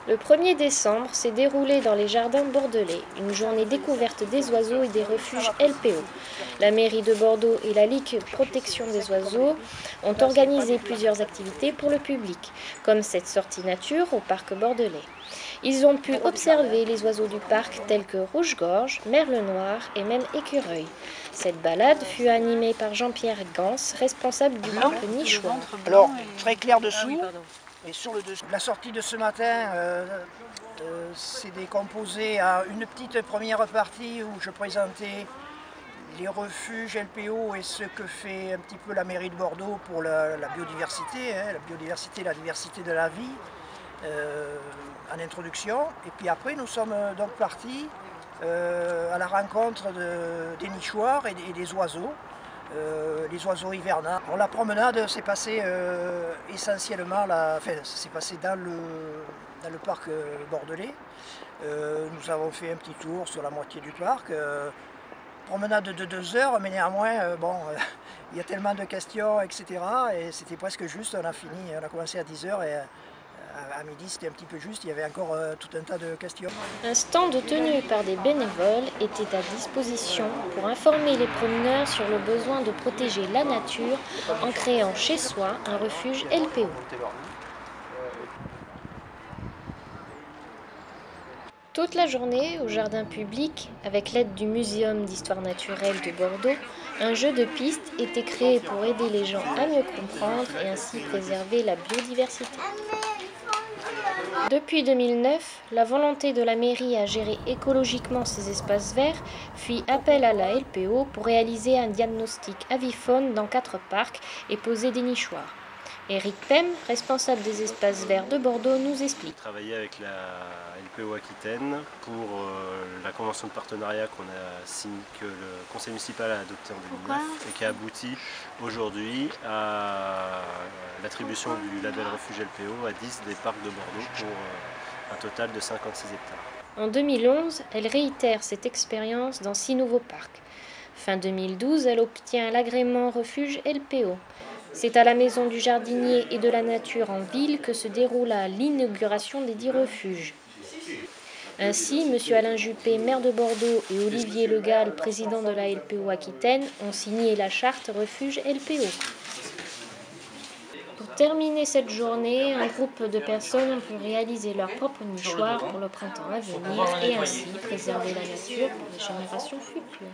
Le 1er décembre s'est déroulée dans les jardins bordelais une journée découverte des oiseaux et des refuges LPO. La mairie de Bordeaux et la Ligue Protection des oiseaux ont organisé plusieurs activités pour le public, comme cette sortie nature au parc bordelais. Ils ont pu observer les oiseaux du parc tels que rouge-gorge, merle noir et même écureuil. Cette balade fut animée par Jean-Pierre Gans, responsable du parc niçois. Alors, très clair dessous. Et sur le dessous, la sortie de ce matin, c'est décomposé à une petite première partie où je présentais les refuges LPO et ce que fait un petit peu la mairie de Bordeaux pour la biodiversité, la diversité de la vie, en introduction. Et puis après, nous sommes donc partis à la rencontre des nichoirs et des oiseaux. Les oiseaux hivernants. Alors, la promenade s'est passée essentiellement, s'est passée dans le parc bordelais. Nous avons fait un petit tour sur la moitié du parc. Promenade de 2 heures, mais néanmoins, il y a tellement de questions, etc. Et c'était presque juste, on a commencé à 10 heures et à midi c'était un petit peu juste, il y avait encore tout un tas de questions. Un stand tenu par des bénévoles était à disposition pour informer les promeneurs sur le besoin de protéger la nature en créant chez soi un refuge LPO. Toute la journée, au jardin public, avec l'aide du Muséum d'histoire naturelle de Bordeaux, un jeu de piste était créé pour aider les gens à mieux comprendre et ainsi préserver la biodiversité. Depuis 2009, la volonté de la mairie à gérer écologiquement ces espaces verts fit appel à la LPO pour réaliser un diagnostic avifaune dans 4 parcs et poser des nichoirs. Eric Pem, responsable des espaces verts de Bordeaux, nous explique. J'ai travaillé avec la LPO Aquitaine pour la convention de partenariat que le conseil municipal a adoptée en 2009 et qui a abouti aujourd'hui à l'attribution du label refuge LPO à 10 des parcs de Bordeaux pour un total de 56 hectares. En 2011, elle réitère cette expérience dans 6 nouveaux parcs. Fin 2012, elle obtient l'agrément refuge LPO. C'est à la Maison du Jardinier et de la Nature en ville que se déroula l'inauguration des 10 refuges. Ainsi, M. Alain Juppé, maire de Bordeaux, et Olivier Le Gall, président de la LPO Aquitaine, ont signé la charte refuge LPO. Pour terminer cette journée, un groupe de personnes peut réaliser leur propre nichoir pour le printemps à venir et ainsi préserver la nature pour les générations futures.